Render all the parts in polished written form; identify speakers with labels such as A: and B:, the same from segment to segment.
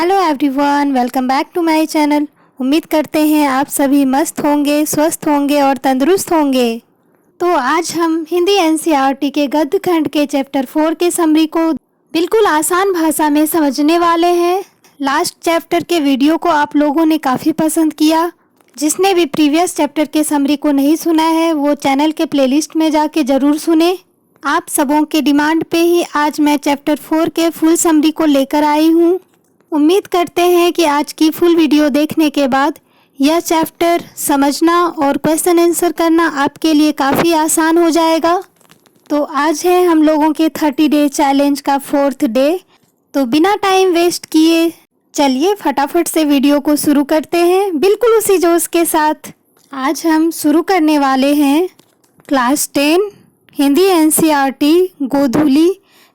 A: Hello everyone, welcome back to my channel. उम्मीद करते हैं आप सभी मस्त होंगे, स्वस्थ होंगे और तंदुरुस्त होंगे। तो आज हम हिंदी एनसीईआरटी के गद्य खंड के चैप्टर 4 के समरी को बिल्कुल आसान भाषा में समझने वाले हैं। लास्ट चैप्टर के वीडियो को आप लोगों ने काफ़ी पसंद किया। जिसने भी प्रीवियस चैप्टर के समरी को नहीं सुना है वो चैनल के प्लेलिस्ट में जाके ज़रूर सुने। आप सबों के डिमांड पे ही आज मैं चैप्टर 4 के फुल समरी को लेकर आई हूँ। उम्मीद करते हैं कि आज की फुल वीडियो देखने के बाद यह चैप्टर समझना और क्वेश्चन आंसर करना आपके लिए काफ़ी आसान हो जाएगा। तो आज है हम लोगों के 30 डे चैलेंज का 4th डे। तो बिना टाइम वेस्ट किए चलिए फटाफट से वीडियो को शुरू करते हैं, बिल्कुल उसी जोश के साथ। आज हम शुरू करने वाले हैं क्लास 10 हिंदी एनसीईआरटी गोधूली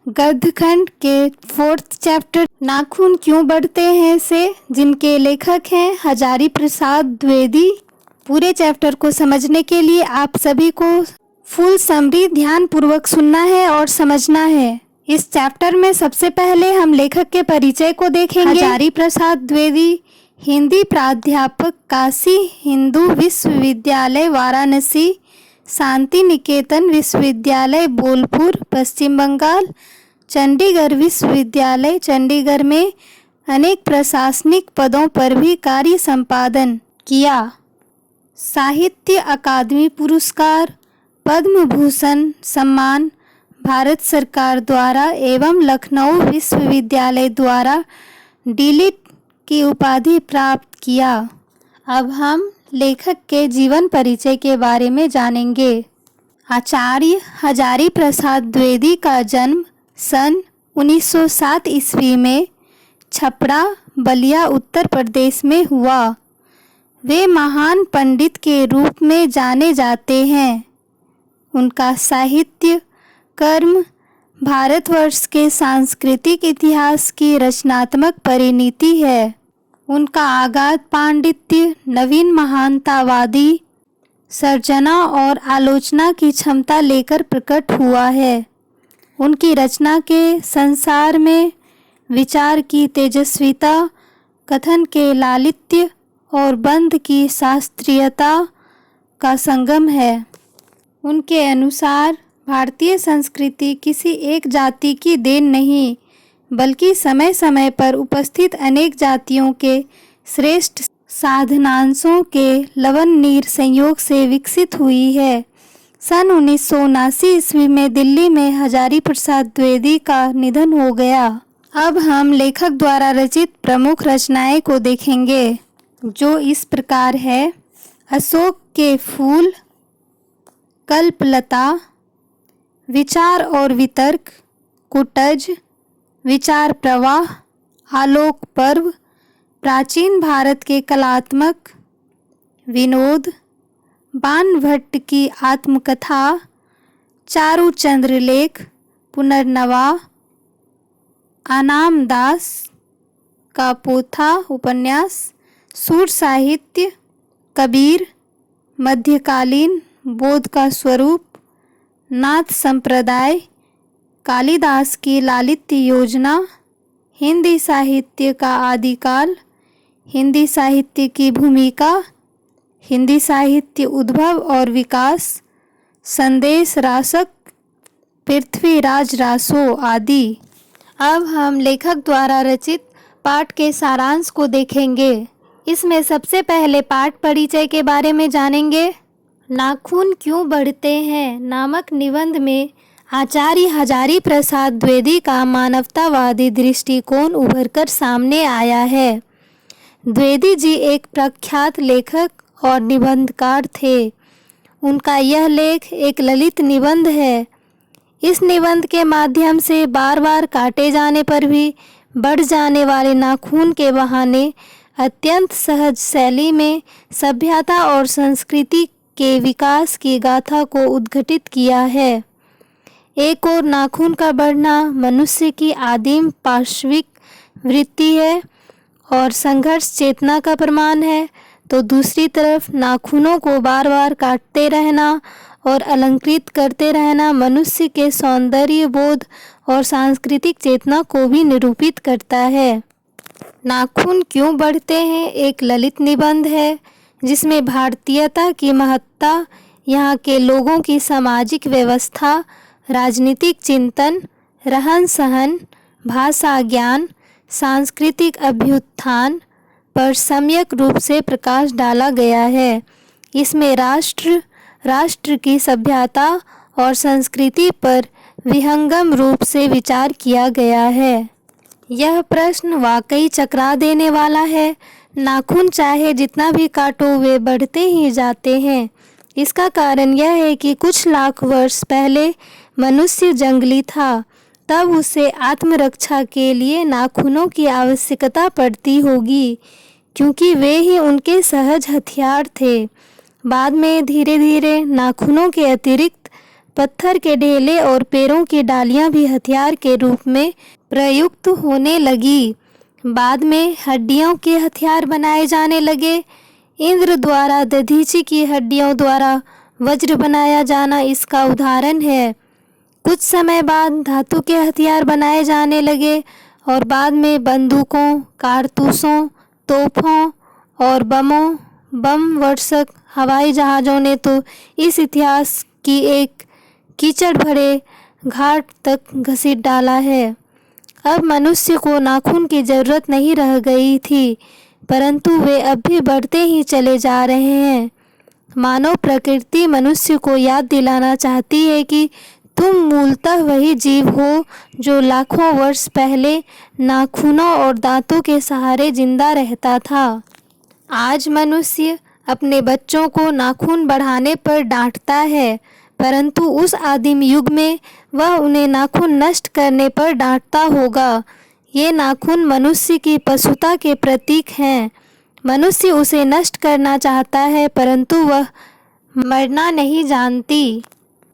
A: गद्य खंड के 4th चैप्टर नाखून क्यों बढ़ते हैं से, जिनके लेखक हैं हजारी प्रसाद द्विवेदी। पूरे चैप्टर को समझने के लिए आप सभी को फुल समरी ध्यानपूर्वक सुनना है और समझना है। इस चैप्टर में सबसे पहले हम लेखक के परिचय को देखेंगे। हजारी प्रसाद द्विवेदी हिंदी प्राध्यापक, काशी हिंदू विश्वविद्यालय वाराणसी, शांति निकेतन विश्वविद्यालय बोलपुर पश्चिम बंगाल, चंडीगढ़ विश्वविद्यालय चंडीगढ़ में अनेक प्रशासनिक पदों पर भी कार्य संपादन किया। साहित्य अकादमी पुरस्कार, पद्म भूषण सम्मान भारत सरकार द्वारा एवं लखनऊ विश्वविद्यालय द्वारा डीलिट की उपाधि प्राप्त किया। अब हम लेखक के जीवन परिचय के बारे में जानेंगे। आचार्य हजारी प्रसाद द्विवेदी का जन्म सन 1907 ईस्वी में छपरा बलिया उत्तर प्रदेश में हुआ। वे महान पंडित के रूप में जाने जाते हैं। उनका साहित्य कर्म भारतवर्ष के सांस्कृतिक इतिहास की रचनात्मक परिणति है। उनका आगाध पांडित्य नवीन महानतावादी सर्जना और आलोचना की क्षमता लेकर प्रकट हुआ है। उनकी रचना के संसार में विचार की तेजस्विता, कथन के लालित्य और बंध की शास्त्रीयता का संगम है। उनके अनुसार भारतीय संस्कृति किसी एक जाति की देन नहीं, बल्कि समय समय पर उपस्थित अनेक जातियों के श्रेष्ठ साधनांशों के लवणनीर संयोग से विकसित हुई है। सन 1979 ईस्वी में दिल्ली में हजारी प्रसाद द्विवेदी का निधन हो गया। अब हम लेखक द्वारा रचित प्रमुख रचनाएं को देखेंगे, जो इस प्रकार है। अशोक के फूल, कल्पलता, विचार और वितर्क, कुटज, विचार प्रवाह, आलोक पर्व, प्राचीन भारत के कलात्मक, विनोद, बाण भट्ट की आत्मकथा, चारु चंद्रलेख, पुनर्नवा, आनाम दास का पोथा उपन्यास, सूर साहित्य, कबीर, मध्यकालीन बोध का स्वरूप, नाथ संप्रदाय, कालिदास की लालित्य योजना, हिंदी साहित्य का आदिकाल, हिंदी साहित्य की भूमिका, हिंदी साहित्य उद्भव और विकास, संदेश रासक, पृथ्वीराज रासो आदि। अब हम लेखक द्वारा रचित पाठ के सारांश को देखेंगे। इसमें सबसे पहले पाठ परिचय के बारे में जानेंगे। नाखून क्यों बढ़ते हैं नामक निबंध में आचार्य हजारी प्रसाद द्विवेदी का मानवतावादी दृष्टिकोण उभरकर सामने आया है। द्विवेदी जी एक प्रख्यात लेखक और निबंधकार थे। उनका यह लेख एक ललित निबंध है। इस निबंध के माध्यम से बार बार काटे जाने पर भी बढ़ जाने वाले नाखून के बहाने अत्यंत सहज शैली में सभ्यता और संस्कृति के विकास की गाथा को उद्घटित किया है। एक और नाखून का बढ़ना मनुष्य की आदिम पार्श्विक वृत्ति है और संघर्ष चेतना का प्रमाण है, तो दूसरी तरफ नाखूनों को बार बार काटते रहना और अलंकृत करते रहना मनुष्य के सौंदर्य बोध और सांस्कृतिक चेतना को भी निरूपित करता है। नाखून क्यों बढ़ते हैं एक ललित निबंध है जिसमें भारतीयता की महत्ता, यहाँ के लोगों की सामाजिक व्यवस्था, राजनीतिक चिंतन, रहन सहन, भाषा ज्ञान, सांस्कृतिक अभ्युत्थान पर सम्यक रूप से प्रकाश डाला गया है। इसमें राष्ट्र की सभ्यता और संस्कृति पर विहंगम रूप से विचार किया गया है। यह प्रश्न वाकई चकरा देने वाला है। नाखून चाहे जितना भी काटो वे बढ़ते ही जाते हैं। इसका कारण यह है कि कुछ लाख वर्ष पहले मनुष्य जंगली था, तब उसे आत्मरक्षा के लिए नाखूनों की आवश्यकता पड़ती होगी, क्योंकि वे ही उनके सहज हथियार थे। बाद में धीरे धीरे नाखूनों के अतिरिक्त पत्थर के ढेले और पेड़ों की डालियां भी हथियार के रूप में प्रयुक्त होने लगी। बाद में हड्डियों के हथियार बनाए जाने लगे। इंद्र द्वारा दधीचि की हड्डियों द्वारा वज्र बनाया जाना इसका उदाहरण है। कुछ समय बाद धातु के हथियार बनाए जाने लगे और बाद में बंदूकों, कारतूसों, तोपों और बम वर्षक हवाई जहाज़ों ने तो इस इतिहास की एक कीचड़ भरे घाट तक घसीट डाला है। अब मनुष्य को नाखून की ज़रूरत नहीं रह गई थी, परंतु वे अब भी बढ़ते ही चले जा रहे हैं। मानव प्रकृति मनुष्य को याद दिलाना चाहती है कि तुम मूलतः वही जीव हो जो लाखों वर्ष पहले नाखूनों और दांतों के सहारे जिंदा रहता था। आज मनुष्य अपने बच्चों को नाखून बढ़ाने पर डांटता है, परंतु उस आदिम युग में वह उन्हें नाखून नष्ट करने पर डांटता होगा। ये नाखून मनुष्य की पशुता के प्रतीक हैं। मनुष्य उसे नष्ट करना चाहता है, परंतु वह मरना नहीं जानती।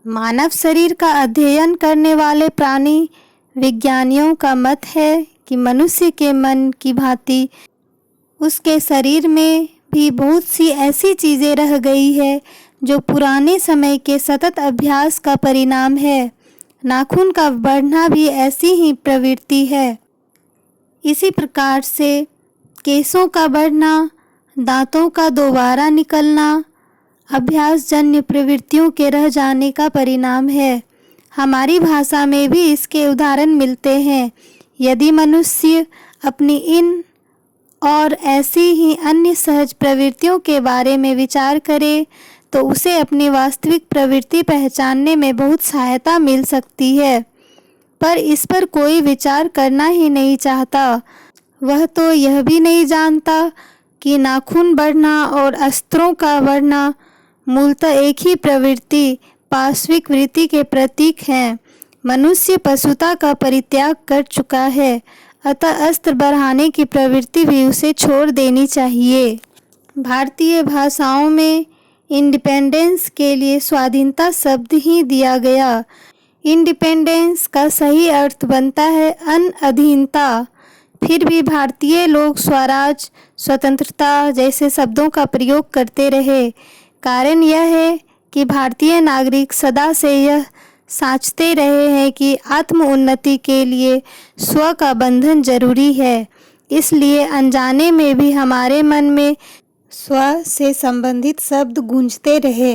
A: मानव शरीर का अध्ययन करने वाले प्राणी विज्ञानियों का मत है कि मनुष्य के मन की भांति उसके शरीर में भी बहुत सी ऐसी चीज़ें रह गई है जो पुराने समय के सतत अभ्यास का परिणाम है। नाखून का बढ़ना भी ऐसी ही प्रवृत्ति है। इसी प्रकार से केशों का बढ़ना, दांतों का दोबारा निकलना अभ्यासजन्य प्रवृत्तियों के रह जाने का परिणाम है। हमारी भाषा में भी इसके उदाहरण मिलते हैं। यदि मनुष्य अपनी इन और ऐसी ही अन्य सहज प्रवृत्तियों के बारे में विचार करे तो उसे अपनी वास्तविक प्रवृत्ति पहचानने में बहुत सहायता मिल सकती है, पर इस पर कोई विचार करना ही नहीं चाहता। वह तो यह भी नहीं जानता कि नाखून बढ़ना और अस्त्रों का बढ़ना मूलतः एक ही प्रवृत्ति, पाश्विक वृत्ति के प्रतीक हैं। मनुष्य पशुता का परित्याग कर चुका है, अतः अस्त्र बढ़ाने की प्रवृत्ति भी उसे छोड़ देनी चाहिए। भारतीय भाषाओं में इंडिपेंडेंस के लिए स्वाधीनता शब्द ही दिया गया। इंडिपेंडेंस का सही अर्थ बनता है अनअधीनता। फिर भी भारतीय लोग स्वराज, स्वतंत्रता जैसे शब्दों का प्रयोग करते रहे। कारण यह है कि भारतीय नागरिक सदा से यह साँचते रहे हैं कि आत्म उन्नति के लिए स्व का बंधन जरूरी है। इसलिए अनजाने में भी हमारे मन में स्व से संबंधित शब्द गूंजते रहे।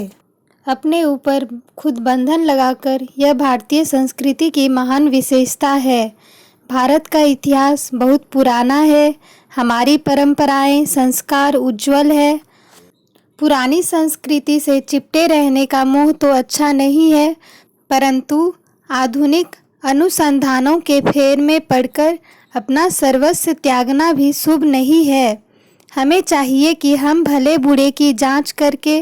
A: अपने ऊपर खुद बंधन लगाकर यह भारतीय संस्कृति की महान विशेषता है। भारत का इतिहास बहुत पुराना है। हमारी परंपराएं, संस्कार उज्जवल है। पुरानी संस्कृति से चिपटे रहने का मोह तो अच्छा नहीं है, परंतु आधुनिक अनुसंधानों के फेर में पड़कर अपना सर्वस्व त्यागना भी शुभ नहीं है। हमें चाहिए कि हम भले बुरे की जांच करके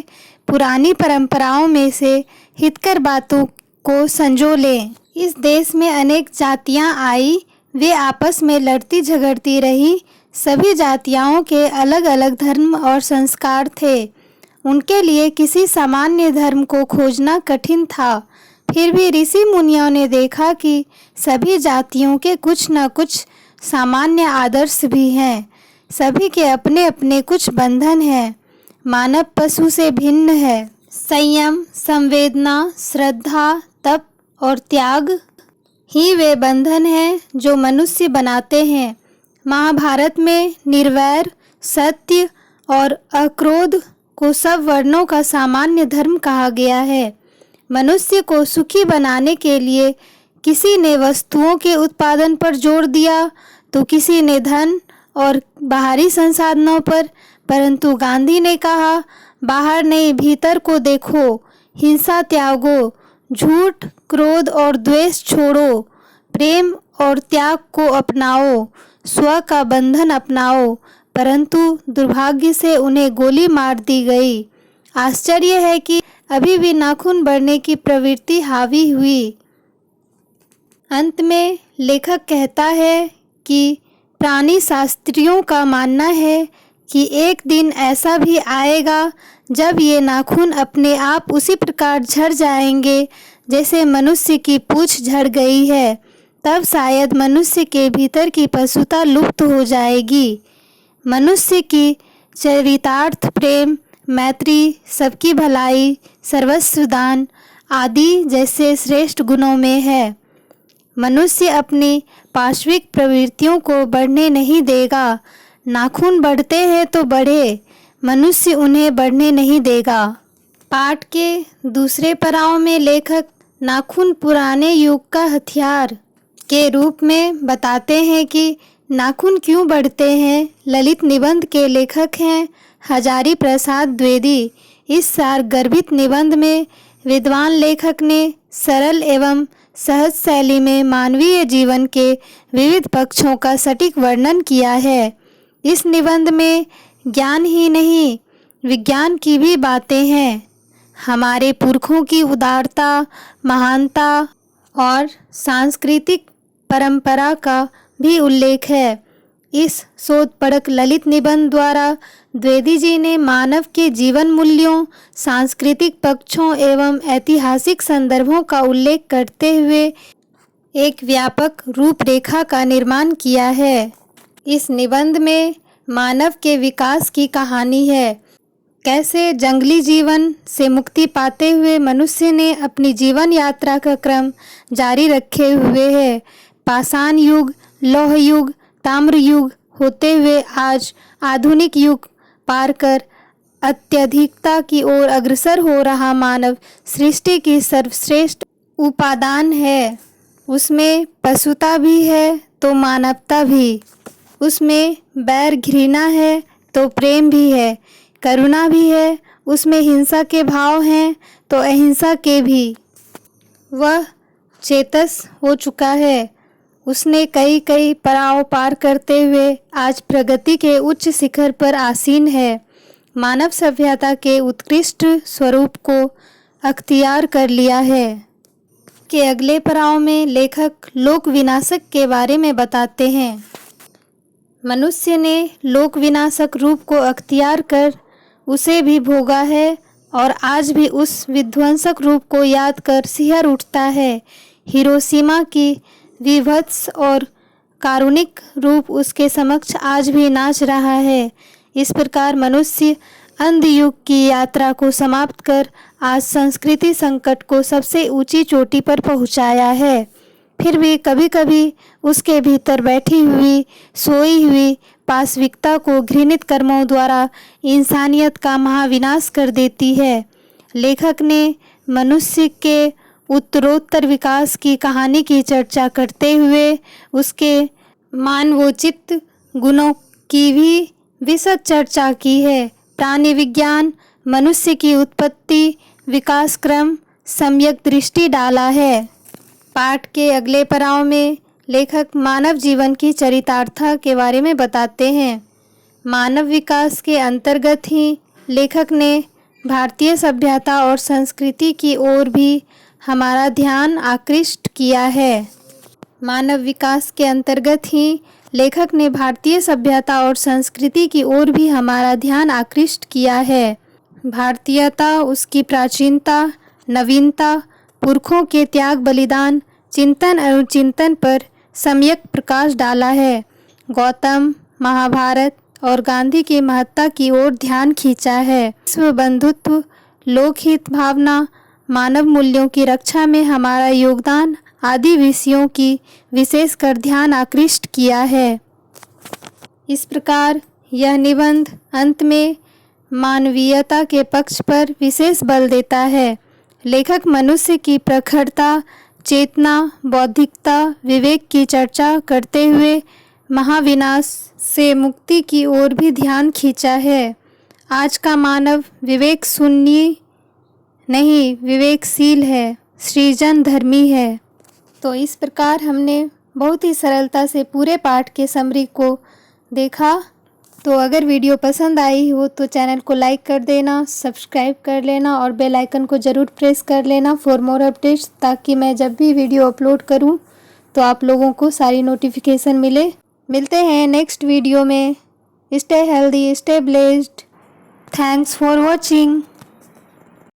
A: पुरानी परंपराओं में से हितकर बातों को संजो लें। इस देश में अनेक जातियां आई, वे आपस में लड़ती झगड़ती रही। सभी जातियों के अलग अलग धर्म और संस्कार थे। उनके लिए किसी सामान्य धर्म को खोजना कठिन था। फिर भी ऋषि मुनियों ने देखा कि सभी जातियों के कुछ न कुछ सामान्य आदर्श भी हैं। सभी के अपने अपने कुछ बंधन हैं। मानव पशु से भिन्न है। संयम, संवेदना, श्रद्धा, तप और त्याग ही वे बंधन हैं जो मनुष्य बनाते हैं। महाभारत में निर्वैर, सत्य और अक्रोध को सब वर्णों का सामान्य धर्म कहा गया है। मनुष्य को सुखी बनाने के लिए किसी ने वस्तुओं के उत्पादन पर जोर दिया तो किसी ने धन और बाहरी संसाधनों पर, परंतु गांधी ने कहा बाहर नहीं भीतर को देखो, हिंसा त्यागो, झूठ, क्रोध और द्वेष छोड़ो, प्रेम और त्याग को अपनाओ, स्व का बंधन अपनाओ। परंतु दुर्भाग्य से उन्हें गोली मार दी गई। आश्चर्य है कि अभी भी नाखून बढ़ने की प्रवृत्ति हावी हुई। अंत में लेखक कहता है कि प्राणी शास्त्रियों का मानना है कि एक दिन ऐसा भी आएगा जब ये नाखून अपने आप उसी प्रकार झड़ जाएंगे जैसे मनुष्य की पूंछ झड़ गई है। तब शायद मनुष्य के भीतर की पशुता लुप्त हो जाएगी। मनुष्य की चरितार्थ प्रेम, मैत्री, सबकी भलाई, सर्वस्व दान आदि जैसे श्रेष्ठ गुणों में है। मनुष्य अपनी पाश्विक प्रवृत्तियों को बढ़ने नहीं देगा। नाखून बढ़ते हैं तो बढ़े, मनुष्य उन्हें बढ़ने नहीं देगा। पाठ के दूसरे पड़ाव में लेखक नाखून पुराने युग का हथियार के रूप में बताते हैं कि नाखून क्यों बढ़ते हैं। ललित निबंध के लेखक हैं हजारी प्रसाद द्विवेदी। इस सारगर्भित निबंध में विद्वान लेखक ने सरल एवं सहज शैली में मानवीय जीवन के विविध पक्षों का सटीक वर्णन किया है। इस निबंध में ज्ञान ही नहीं, विज्ञान की भी बातें हैं। हमारे पुरखों की उदारता, महानता और सांस्कृतिक परंपरा का भी उल्लेख है। इस शोधपरक ललित निबंध द्वारा द्विवेदी जी ने मानव के जीवन मूल्यों, सांस्कृतिक पक्षों एवं ऐतिहासिक संदर्भों का उल्लेख करते हुए एक व्यापक रूपरेखा का निर्माण किया है। इस निबंध में मानव के विकास की कहानी है। कैसे जंगली जीवन से मुक्ति पाते हुए मनुष्य ने अपनी जीवन यात्रा का क्रम जारी रखे हुए है। पाषाण युग, लौह युग, ताम्र युग होते हुए आज आधुनिक युग पार कर अत्यधिकता की ओर अग्रसर हो रहा मानव सृष्टि की सर्वश्रेष्ठ उपादान है। उसमें पशुता भी है तो मानवता भी, उसमें बैर घृणा है तो प्रेम भी है, करुणा भी है, उसमें हिंसा के भाव हैं तो अहिंसा के भी। वह चेतस हो चुका है। उसने कई कई पड़ाव पार करते हुए आज प्रगति के उच्च शिखर पर आसीन है। मानव सभ्यता के उत्कृष्ट स्वरूप को अख्तियार कर लिया है। के अगले पड़ाव में लेखक लोक विनाशक के बारे में बताते हैं। मनुष्य ने लोक विनाशक रूप को अख्तियार कर उसे भी भोगा है और आज भी उस विध्वंसक रूप को याद कर सिहर उठता है। हिरोशिमा की विभत्स और कारुणिक रूप उसके समक्ष आज भी नाच रहा है। इस प्रकार मनुष्य अंधयुग की यात्रा को समाप्त कर आज संस्कृति संकट को सबसे ऊंची चोटी पर पहुंचाया है। फिर भी कभी कभी उसके भीतर बैठी हुई सोई हुई पाशविकता को घृणित कर्मों द्वारा इंसानियत का महाविनाश कर देती है। लेखक ने मनुष्य के उत्तरोत्तर विकास की कहानी की चर्चा करते हुए उसके मानवोचित गुणों की भी विशद चर्चा की है। प्राणि विज्ञान, मनुष्य की उत्पत्ति, विकास क्रम, सम्यक दृष्टि डाला है। पाठ के अगले पड़ाव में लेखक मानव जीवन की चरितार्थ के बारे में बताते हैं। मानव विकास के अंतर्गत ही लेखक ने भारतीय सभ्यता और संस्कृति की ओर भी हमारा ध्यान आकृष्ट किया है। मानव विकास के अंतर्गत ही लेखक ने भारतीय सभ्यता और संस्कृति की ओर भी हमारा ध्यान आकृष्ट किया है। भारतीयता, उसकी प्राचीनता, नवीनता, पुरखों के त्याग बलिदान, चिंतन अनुचिंतन पर सम्यक प्रकाश डाला है। गौतम, महाभारत और गांधी की महत्ता की ओर ध्यान खींचा है। विश्व बंधुत्व, लोकहित भावना, मानव मूल्यों की रक्षा में हमारा योगदान आदि विषयों की विशेषकर ध्यान आकृष्ट किया है। इस प्रकार यह निबंध अंत में मानवीयता के पक्ष पर विशेष बल देता है। लेखक मनुष्य की प्रखरता, चेतना, बौद्धिकता, विवेक की चर्चा करते हुए महाविनाश से मुक्ति की ओर भी ध्यान खींचा है। आज का मानव विवेक शून्य नहीं, विवेकशील है, सृजन धर्मी है। तो इस प्रकार हमने बहुत ही सरलता से पूरे पाठ के समरी को देखा। तो अगर वीडियो पसंद आई हो तो चैनल को लाइक कर देना, सब्सक्राइब कर लेना और बेल आइकन को ज़रूर प्रेस कर लेना फॉर मोर अपडेट्स, ताकि मैं जब भी वीडियो अपलोड करूं तो आप लोगों को सारी नोटिफिकेशन मिले। मिलते हैं नेक्स्ट वीडियो में। Stay healthy, stay blessed. Thanks for watching.